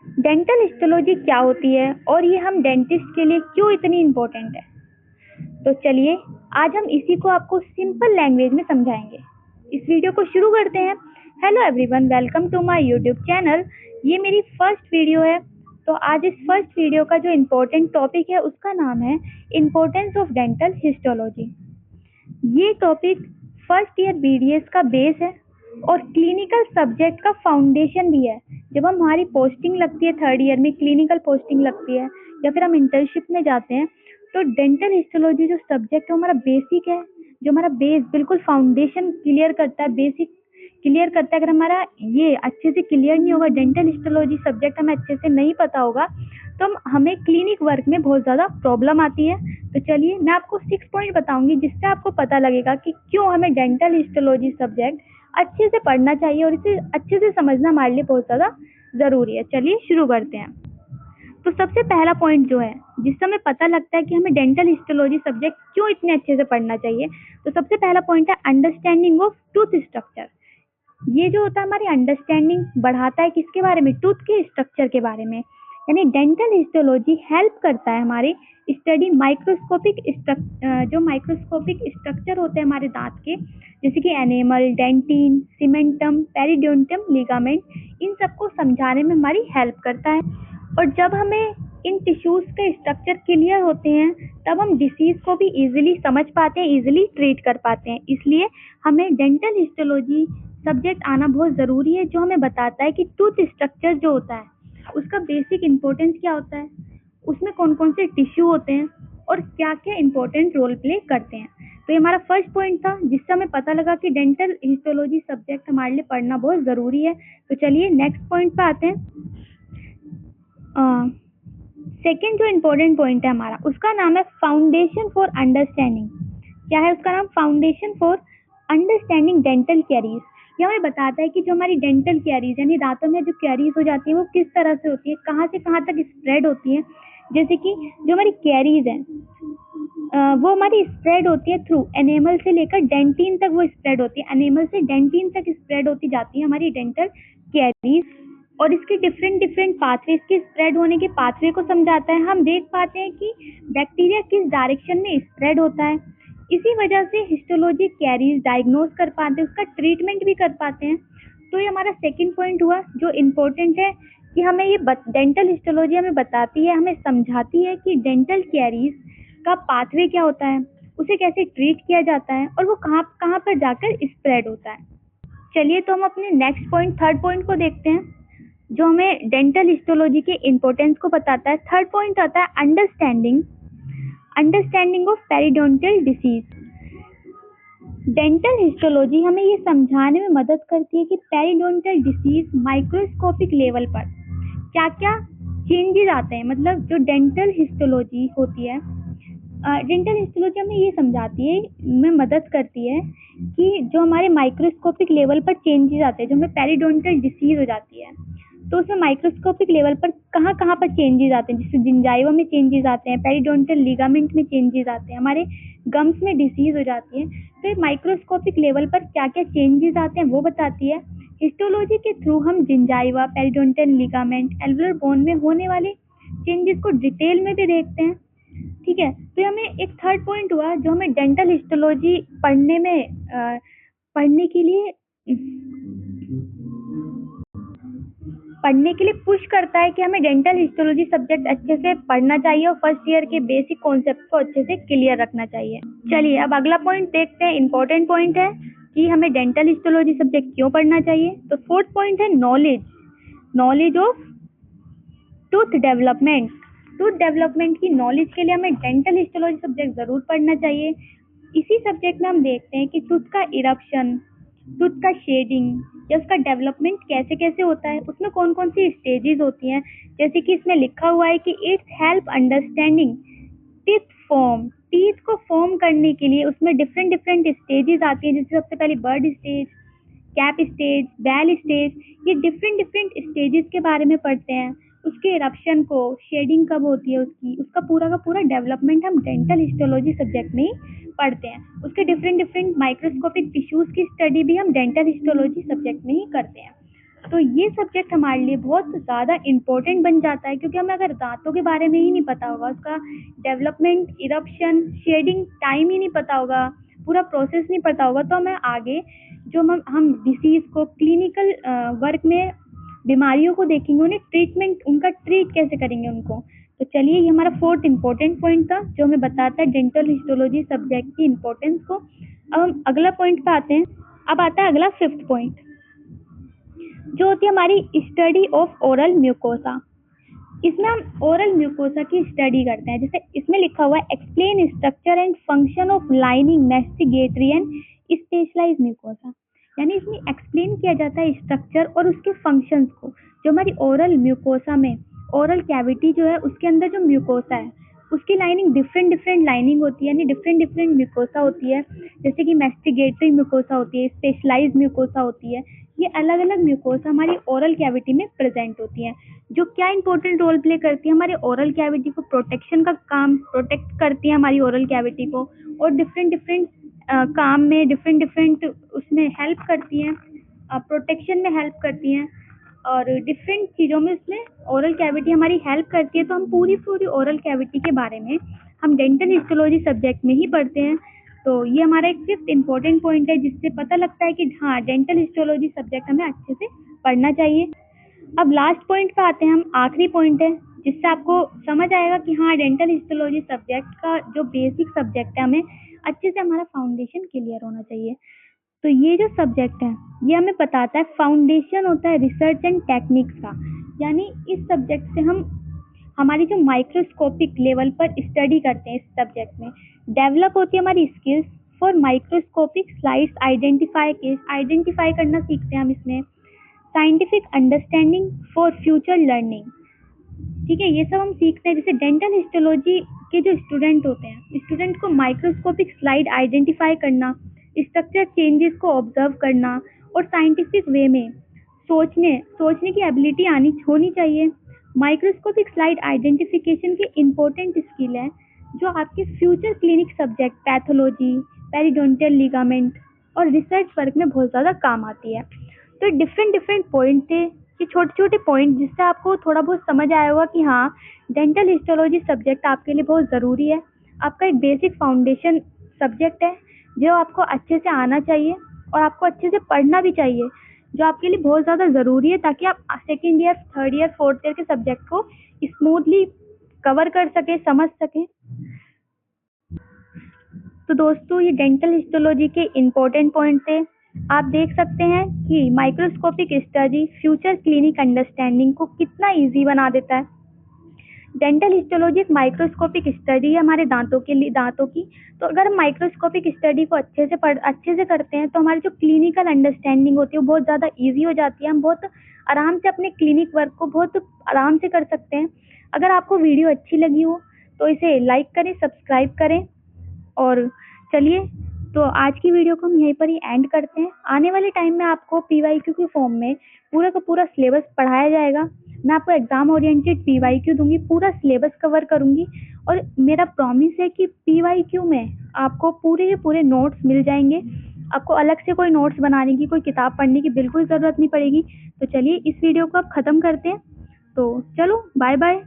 Dental histology क्या होती है और ये हम डेंटिस्ट के लिए क्यों इतनी इम्पोर्टेंट है? तो चलिए आज हम इसी को आपको सिंपल लैंग्वेज में समझाएंगे। इस वीडियो को शुरू करते हैं। Hello everyone, welcome to my YouTube channel. ये मेरी फर्स्ट वीडियो है। तो आज इस फर्स्ट वीडियो का जो इम्पोर्टेंट टॉपिक है उसका नाम है इम्पोर्टेंस ऑफ डेंटल हिस्टोलॉजी। ये टॉपिक फर्स्ट ईयर बीडीएस का बेस है और क्लिनिकल सब्जेक्ट का फाउंडेशन भी है। जब हमारी पोस्टिंग लगती है थर्ड ईयर में, क्लिनिकल पोस्टिंग लगती है या फिर हम इंटर्नशिप में जाते हैं, तो डेंटल हिस्टोलॉजी जो सब्जेक्ट है हमारा बेसिक है, जो हमारा बेस बिल्कुल फाउंडेशन क्लियर करता है, बेसिक क्लियर करता है। अगर हमारा ये अच्छे से क्लियर नहीं होगा, डेंटल हिस्टोलॉजी सब्जेक्ट हमें अच्छे से नहीं पता होगा, तो हमें क्लिनिक वर्क में बहुत ज़्यादा प्रॉब्लम आती है। तो चलिए मैं आपको 6 पॉइंट बताऊंगी जिससे आपको पता लगेगा कि क्यों हमें डेंटल हिस्टोलॉजी सब्जेक्ट अच्छे से पढ़ना चाहिए और इसे अच्छे से समझना हमारे लिए बहुत ज़्यादा ज़रूरी है। चलिए शुरू करते हैं। तो सबसे पहला पॉइंट जो है जिससे हमें पता लगता है कि हमें डेंटल हिस्टोलॉजी सब्जेक्ट क्यों इतने अच्छे से पढ़ना चाहिए, तो सबसे पहला पॉइंट है अंडरस्टैंडिंग ऑफ टूथ स्ट्रक्चर। ये जो होता है हमारी अंडरस्टैंडिंग बढ़ाता है किसके बारे में? टूथ के स्ट्रक्चर के बारे में। यानी डेंटल हिस्टोलॉजी हेल्प करता है हमारे स्टडी जो माइक्रोस्कोपिक स्ट्रक्चर होते हैं हमारे दांत के, जैसे कि एनेमल, डेंटिन, सीमेंटम, पेरिडोंटम, लिगामेंट, इन सबको समझाने में हमारी हेल्प करता है। और जब हमें इन टिश्यूज के स्ट्रक्चर क्लियर होते हैं तब हम डिसीज को भी इजीली समझ पाते हैं, इजीली ट्रीट कर पाते हैं। इसलिए हमें डेंटल हिस्टोलॉजी सब्जेक्ट आना बहुत ज़रूरी है, जो हमें बताता है कि टूथ स्ट्रक्चर जो होता है उसका बेसिक इम्पोर्टेंस क्या होता है, उसमें कौन कौन से टिश्यू होते हैं और क्या क्या इम्पोर्टेंट रोल प्ले करते हैं। तो ये हमारा फर्स्ट पॉइंट था जिससे हमें पता लगा कि डेंटल हिस्टोलॉजी सब्जेक्ट हमारे लिए पढ़ना बहुत ज़रूरी है। तो चलिए नेक्स्ट पॉइंट पे आते हैं। सेकेंड जो इम्पोर्टेंट पॉइंट है हमारा, उसका नाम है फाउंडेशन फॉर अंडरस्टैंडिंग। क्या है उसका नाम? Foundation for understanding dental caries. ये हमें बताता है कि जो हमारी डेंटल कैरीज यानी दांतों में जो कैरीज हो जाती है वो किस तरह से होती है, कहाँ से कहाँ तक स्प्रेड होती है। जैसे कि जो हमारी कैरीज है वो हमारी स्प्रेड होती है थ्रू एनेमल से लेकर डेंटिन तक, वो स्प्रेड होती है, एनेमल से डेंटिन तक स्प्रेड होती जाती है हमारी डेंटल कैरीज। और इसके डिफरेंट डिफरेंट पाथवे, इसके स्प्रेड होने के पाथवे को समझाता है। हम देख पाते हैं कि बैक्टीरिया किस डायरेक्शन में स्प्रेड होता है। इसी वजह से हिस्टोलॉजी कैरीज डायग्नोज कर पाते हैं, उसका ट्रीटमेंट भी कर पाते हैं। तो ये हमारा सेकंड पॉइंट हुआ जो इम्पोर्टेंट है कि हमें ये डेंटल हिस्टोलॉजी हमें बताती है, हमें समझाती है कि डेंटल कैरीज का पाथवे क्या होता है, उसे कैसे ट्रीट किया जाता है और वो कहाँ कहाँ पर जाकर स्प्रेड होता है। चलिए तो हम अपने नेक्स्ट पॉइंट, थर्ड पॉइंट को देखते हैं जो हमें डेंटल हिस्टोलॉजी के इम्पोर्टेंस को बताता है। थर्ड पॉइंट आता है understanding of periodontal disease. Dental histology हमें ये समझाने में मदद करती है कि पेरिडोंटल डिसीज माइक्रोस्कोपिक लेवल पर क्या क्या चेंजेस आते हैं। मतलब जो डेंटल हिस्टोलॉजी होती है, डेंटल हिस्टोलॉजी हमें ये समझाती है, में मदद करती है कि जो हमारे माइक्रोस्कोपिक लेवल पर चेंजेस आते हैं, जो हमें पेरिडोंटल डिसीज हो जाती है, तो उसमें माइक्रोस्कोपिक लेवल पर कहाँ कहाँ पर चेंजेस आते हैं। जैसे जिंजाइवा में चेंजेस आते हैं, पेरिडोंटल लिगामेंट में चेंजेस आते हैं, हमारे गम्स में डिसीज हो जाती है। तो माइक्रोस्कोपिक लेवल पर क्या क्या चेंजेस आते हैं वो बताती है। हिस्टोलॉजी के थ्रू हम gingiva, periodontal ligament, alveolar bone में होने वाले चेंजेस को डिटेल में भी देखते हैं। ठीक है, तो हमें एक थर्ड पॉइंट हुआ जो हमें डेंटल हिस्टोलॉजी पढ़ने के लिए पुश करता है कि हमें डेंटल हिस्टोलॉजी सब्जेक्ट अच्छे से पढ़ना चाहिए और फर्स्ट ईयर के बेसिक कॉन्सेप्ट को अच्छे से क्लियर रखना चाहिए। चलिए अब अगला पॉइंट देखते हैं। इंपॉर्टेंट पॉइंट है कि हमें डेंटल हिस्टोलॉजी सब्जेक्ट क्यों पढ़ना चाहिए। तो फोर्थ पॉइंट है knowledge of tooth development. Tooth development की नॉलेज के लिए हमें डेंटल हिस्टोलॉजी सब्जेक्ट जरूर पढ़ना चाहिए। इसी सब्जेक्ट में हम देखते हैं कि टूथ का इरप्शन, टूथ का शेडिंग या उसका डेवलपमेंट कैसे कैसे होता है, उसमें कौन कौन सी स्टेजेस होती हैं। जैसे कि इसमें लिखा हुआ है कि it's help understanding teeth form. Teeth को फॉर्म करने के लिए उसमें डिफरेंट डिफरेंट स्टेजेस आती हैं। जैसे सबसे पहले bud stage, cap stage, bell stage, ये डिफरेंट डिफरेंट स्टेजेस के बारे में पढ़ते हैं। उसके इरप्शन को, शेडिंग कब होती है उसकी, उसका पूरा का पूरा डेवलपमेंट हम डेंटल हिस्टोलॉजी सब्जेक्ट में ही पढ़ते हैं। उसके डिफरेंट डिफरेंट माइक्रोस्कोपिक टिश्यूज की स्टडी भी हम डेंटल हिस्टोलॉजी सब्जेक्ट में ही करते हैं। तो ये सब्जेक्ट हमारे लिए बहुत ज़्यादा इम्पोर्टेंट बन जाता है, क्योंकि हमें अगर दांतों के बारे में ही नहीं पता होगा, उसका डेवलपमेंट, इरप्शन, शेडिंग टाइम ही नहीं पता होगा, पूरा प्रोसेस नहीं पता होगा, तो हमें आगे जो हम डिसीज़ को क्लिनिकल वर्क में बीमारियों को देखेंगे, उन्हें ट्रीटमेंट, उनका ट्रीट कैसे करेंगे उनको। तो चलिए, ये हमारा फोर्थ इम्पोर्टेंट पॉइंट था जो हमें बताता है डेंटल हिस्टोलॉजी सब्जेक्ट की इम्पोर्टेंस को। अब हम अगला पॉइंट पे आते हैं। अब आता है अगला फिफ्थ पॉइंट, जो होती है हमारी स्टडी ऑफ ओरल म्यूकोसा। इसमें हम ओरल म्यूकोसा की स्टडी करते हैं। जैसे इसमें लिखा हुआ है explain structure and function of lining masticatory and specialize mucosa, यानी इसमें एक्सप्लेन किया जाता है स्ट्रक्चर और उसके फंक्शंस को। जो हमारी ओरल म्यूकोसा में, ओरल कैविटी जो है उसके अंदर जो म्यूकोसा है उसकी लाइनिंग डिफरेंट लाइनिंग होती है, यानी डिफरेंट म्यूकोसा होती है। जैसे कि मैस्टिगेटरी म्यूकोसा होती है, स्पेशलाइज म्यूकोसा होती है। ये अलग अलग म्यूकोसा हमारी ओरल कैविटी में प्रेजेंट होती हैं, जो क्या इंपॉर्टेंट रोल प्ले करती है हमारे ओरल कैविटी को प्रोटेक्शन का काम, प्रोटेक्ट करती है हमारी ओरल कैविटी को, और डिफरेंट काम में डिफरेंट उसमें हेल्प करती हैं, प्रोटेक्शन में हेल्प करती हैं, और डिफरेंट चीज़ों में उसमें ओरल कैविटी हमारी हेल्प करती है। तो हम पूरी ओरल कैविटी के बारे में हम डेंटल हिस्टोलॉजी सब्जेक्ट में ही पढ़ते हैं। तो ये हमारा एक फिफ्थ इम्पोर्टेंट पॉइंट है, जिससे पता लगता है कि हाँ, डेंटल हिस्टोलॉजी सब्जेक्ट हमें अच्छे से पढ़ना चाहिए। अब लास्ट पॉइंट पे आते हैं हम, आखिरी पॉइंट है जिससे आपको समझ आएगा कि हाँ, डेंटल हिस्टोलॉजी सब्जेक्ट का जो बेसिक सब्जेक्ट है, हमें अच्छे से हमारा फाउंडेशन क्लियर होना चाहिए। तो ये जो सब्जेक्ट है ये हमें बताता है, फाउंडेशन होता है रिसर्च एंड टेक्निक्स का, यानी इस सब्जेक्ट से हम हमारी जो माइक्रोस्कोपिक लेवल पर स्टडी करते हैं, इस सब्जेक्ट में डेवलप होती है हमारी skills for microscopic slides identify करना सीखते हैं हम इसमें, scientific understanding for future learning. ठीक है, ये सब हम सीखते हैं। जैसे डेंटल हिस्टोलॉजी के जो स्टूडेंट होते हैं, स्टूडेंट को माइक्रोस्कोपिक स्लाइड आइडेंटिफाई करना, स्ट्रक्चर चेंजेस को ऑब्जर्व करना और साइंटिफिक वे में सोचने की एबिलिटी होनी चाहिए। माइक्रोस्कोपिक स्लाइड आइडेंटिफिकेशन की इम्पोर्टेंट स्किल है, जो आपके future clinic subject pathology, periodontal ligament और रिसर्च वर्क में बहुत ज़्यादा काम आती है। तो डिफरेंट पॉइंट थे, ये छोटे पॉइंट, जिससे आपको थोड़ा बहुत समझ आया होगा कि हाँ, डेंटल हिस्टोलॉजी सब्जेक्ट आपके लिए बहुत ज़रूरी है। आपका एक बेसिक फाउंडेशन सब्जेक्ट है जो आपको अच्छे से आना चाहिए और आपको अच्छे से पढ़ना भी चाहिए, जो आपके लिए बहुत ज़्यादा ज़रूरी है, ताकि आप second year, third year, fourth year के सब्जेक्ट को स्मूथली कवर कर सकें, समझ सकें। तो दोस्तों, ये डेंटल हिस्टोलॉजी के इम्पोर्टेंट पॉइंट थे। आप देख सकते हैं कि microscopic study future clinic understanding को कितना इजी बना देता है। डेंटल हिस्टोलॉजी एक माइक्रोस्कोपिक स्टडी है हमारे दांतों की। तो अगर हम माइक्रोस्कोपिक स्टडी को अच्छे से करते हैं, तो हमारी जो क्लिनिकल अंडरस्टैंडिंग होती है वो बहुत ज़्यादा इजी हो जाती है। हम बहुत आराम से अपने क्लिनिक वर्क को बहुत आराम से कर सकते हैं। अगर आपको वीडियो अच्छी लगी हो तो इसे लाइक करें, सब्सक्राइब करें, और चलिए, तो आज की वीडियो को हम यहीं पर ही एंड करते हैं। आने वाले टाइम में आपको PYQ के फॉर्म में पूरा का पूरा सिलेबस पढ़ाया जाएगा। मैं आपको एग्जाम ओरिएंटेड PYQ दूंगी, पूरा सिलेबस कवर करूंगी, और मेरा प्रॉमिस है कि PYQ में आपको पूरे के पूरे नोट्स मिल जाएंगे। आपको अलग से कोई नोट्स बनाने की, कोई किताब पढ़ने की बिल्कुल ज़रूरत नहीं पड़ेगी। तो चलिए, इस वीडियो को अब ख़त्म करते हैं। तो चलो, बाय बाय।